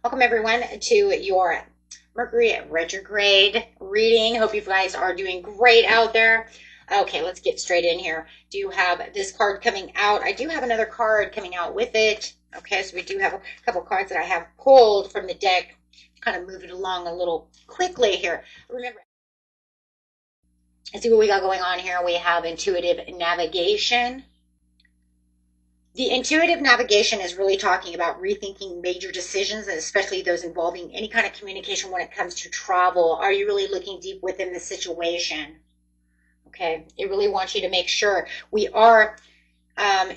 Welcome everyone to your Mercury retrograde reading. Hope you guys are doing great out there. Okay, let's get straight in here. Do you have this card coming out? I do have another card coming out with it. Okay, so we do have a couple cards that I have pulled from the deck. Kind of move it along a little quickly here. Remember, let's see what we got going on here. We have intuitive navigation. The intuitive navigation is really talking about rethinking major decisions, and especially those involving any kind of communication when it comes to travel. Are you really looking deep within the situation? Okay, it really wants you to make sure we are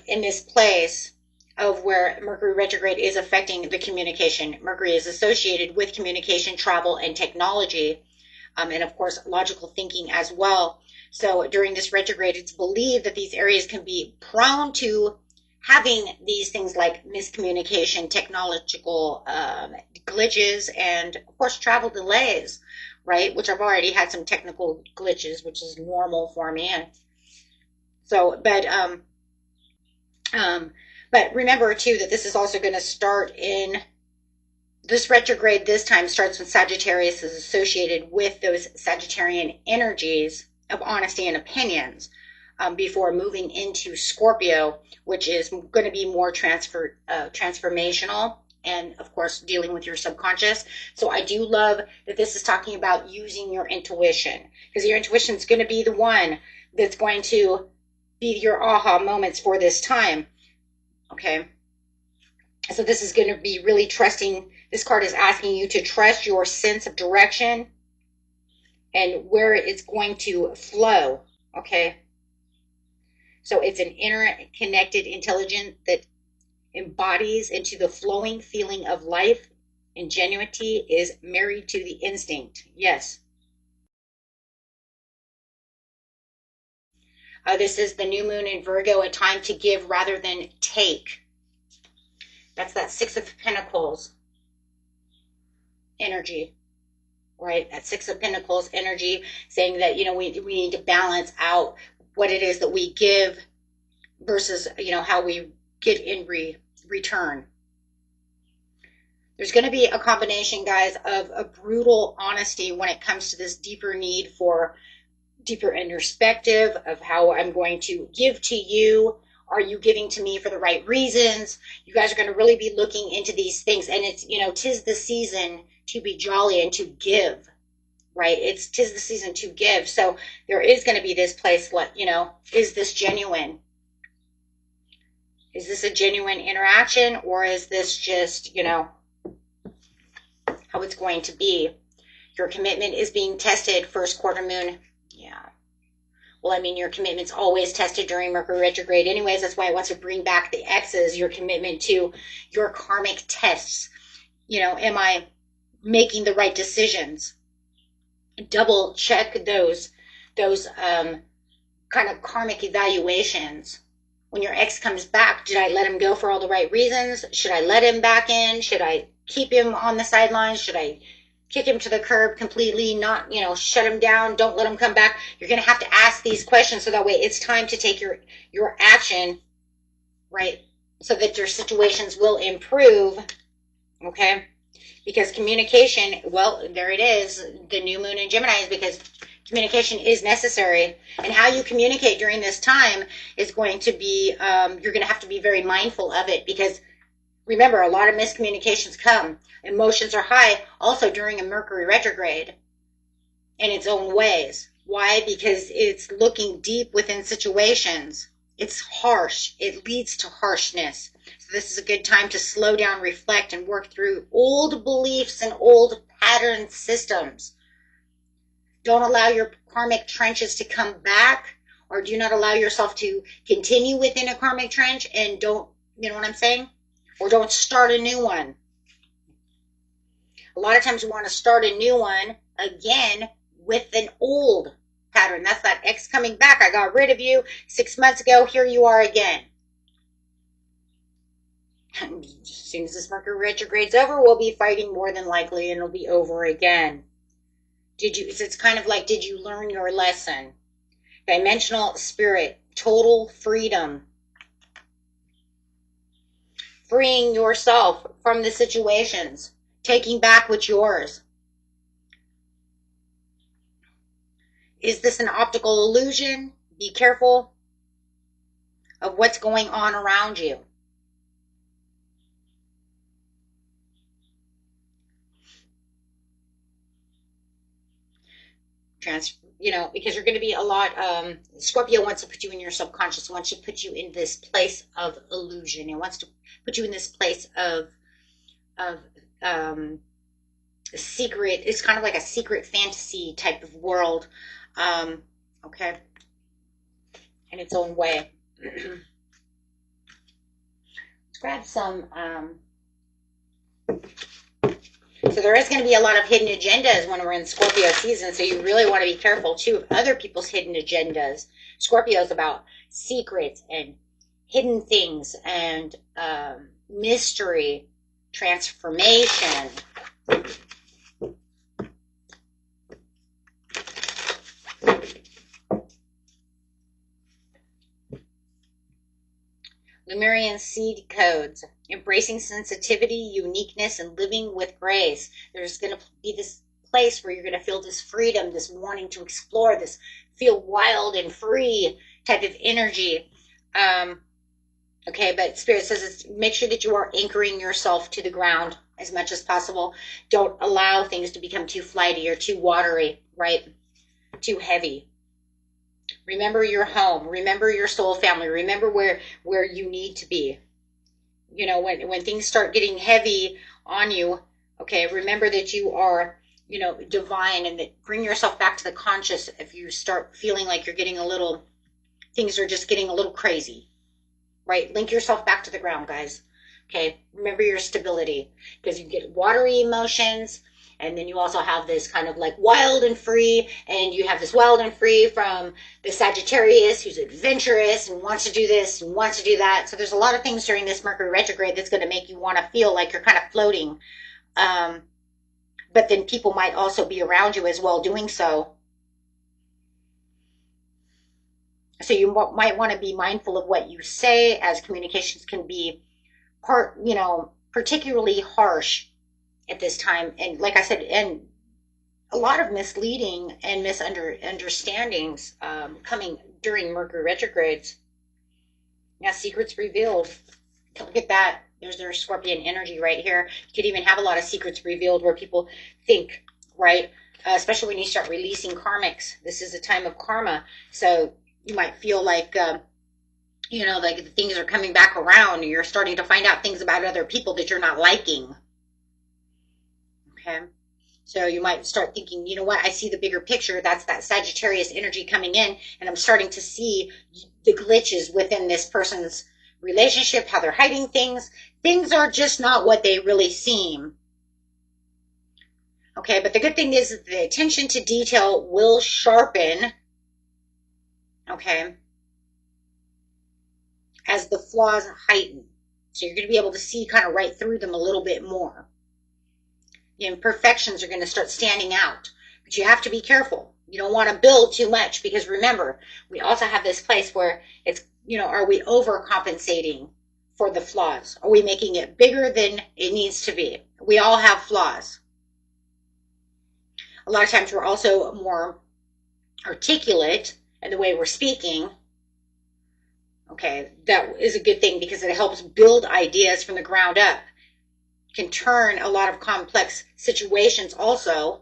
in this place of where Mercury retrograde is affecting the communication. Mercury is associated with communication, travel, and technology, and of course, logical thinking as well. So during this retrograde, it's believed that these areas can be prone to having these things like miscommunication, technological glitches, and of course travel delays, right? Which I've already had some technical glitches, which is normal for me. And so, but remember too that this is also going to start in this retrograde. This time starts when Sagittarius is associated with those Sagittarian energies of honesty and opinions. Before moving into Scorpio, which is going to be more transformational and, of course, dealing with your subconscious. So I do love that this is talking about using your intuition, because your intuition is going to be the one that's going to be your aha moments for this time. Okay. So this is going to be really trusting. This card is asking you to trust your sense of direction and where it's going to flow. Okay. So it's an interconnected intelligence that embodies into the flowing feeling of life. Ingenuity is married to the instinct. Yes. This is the new moon in Virgo, a time to give rather than take. That's that Six of Pentacles energy, right? That Six of Pentacles energy saying that, we need to balance out what it is that we give versus, how we get in return. There's going to be a combination, guys, of a brutal honesty when it comes to this deeper need for deeper introspective of how I'm going to give to you. Are you giving to me for the right reasons? You guys are going to really be looking into these things. And it's, 'tis the season to be jolly and to give. Right? Tis the season to give. So there is going to be this place, is this genuine? Is this a genuine interaction, or is this just, how it's going to be? Your commitment is being tested first quarter moon. Yeah. Well, your commitment's always tested during Mercury retrograde anyways. That's why I want to bring back the X's, your commitment to your karmic tests. Am I making the right decisions? Double check those kind of karmic evaluations. When your ex comes back, did I let him go for all the right reasons? Should I let him back in? Should I keep him on the sidelines? Should I kick him to the curb completely, not, shut him down, don't let him come back? You're going to have to ask these questions so that way it's time to take your action, right? So that your situations will improve, okay? Because communication, well, there it is, the new moon in Gemini, is because communication is necessary. And how you communicate during this time is going to be, you're going to have to be very mindful of it, because remember, a lot of miscommunications come. Emotions are high also during a Mercury retrograde in its own ways. Why? Because it's looking deep within situations. It's harsh. It leads to harshness. So this is a good time to slow down, reflect, and work through old beliefs and old pattern systems. Don't allow your karmic trenches to come back, or do not allow yourself to continue within a karmic trench and don't, you know what I'm saying? Or don't start a new one. A lot of times you want to start a new one again with an old pattern. That's that ex coming back. I got rid of you 6 months ago. Here you are again. As soon as this Mercury retrograde's over, we'll be fighting more than likely, and it'll be over again. It's kind of like, did you learn your lesson? Dimensional spirit, total freedom. Freeing yourself from the situations. Taking back what's yours. Is this an optical illusion? Be careful of what's going on around you. Because you're going to be a lot, Scorpio wants to put you in your subconscious, wants to put you in this place of illusion. It wants to put you in this place of secret. It's kind of like a secret fantasy type of world. Okay. In its own way. Let's grab some, so there is going to be a lot of hidden agendas when we're in Scorpio season, so you really want to be careful, too, of other people's hidden agendas. Scorpio is about secrets and hidden things and mystery, transformation. Lemurian seed codes, embracing sensitivity, uniqueness, and living with grace. There's going to be this place where you're going to feel this freedom, this wanting to explore, this feel wild and free type of energy. Okay, but Spirit says make sure that you are anchoring yourself to the ground as much as possible. Don't allow things to become too flighty or too watery, right? Too heavy. Remember your home. Remember your soul family. Remember where you need to be. You know, when things start getting heavy on you, okay, remember that you are, divine, and that bring yourself back to the conscious if you start feeling like you're getting things are just getting a little crazy, right? Link yourself back to the ground, guys. Okay, remember your stability, because you get watery emotions. And then you also have this kind of like wild and free, and you have this wild and free from the Sagittarius who's adventurous and wants to do this and wants to do that. So there's a lot of things during this Mercury retrograde that's going to make you want to feel like you're kind of floating. But then people might also be around you as well doing so. So you might want to be mindful of what you say, as communications can be particularly harsh at this time. And like I said, and a lot of misleading and misunderstandings coming during Mercury retrogrades. Yeah, secrets revealed. Look at that. There's their Scorpion energy right here. You could even have a lot of secrets revealed where people think, right? Especially when you start releasing karmics. This is a time of karma. So you might feel like, like things are coming back around. You're starting to find out things about other people that you're not liking. Okay, so you might start thinking, you know what, I see the bigger picture. That's that Sagittarius energy coming in, and I'm starting to see the glitches within this person's relationship, how they're hiding things. Things are just not what they really seem. Okay, but the good thing is that the attention to detail will sharpen, okay, as the flaws heighten. So you're going to be able to see kind of right through them a little bit more. The imperfections are going to start standing out, but you have to be careful. You don't want to build too much, because remember, we also have this place where it's, are we overcompensating for the flaws? Are we making it bigger than it needs to be? We all have flaws. A lot of times we're also more articulate in the way we're speaking. Okay, that is a good thing, because it helps build ideas from the ground up. Can turn a lot of complex situations also,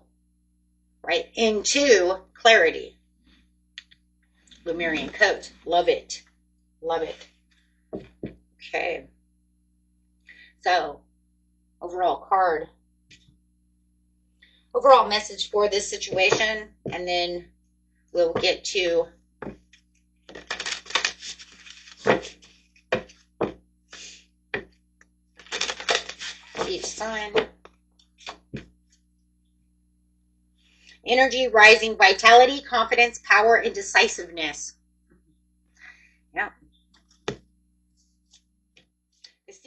right, into clarity. Lemurian coat. Love it. Love it. Okay. So, overall card. Overall message for this situation, and then we'll get to each sign. Energy, rising, vitality, confidence, power, and decisiveness.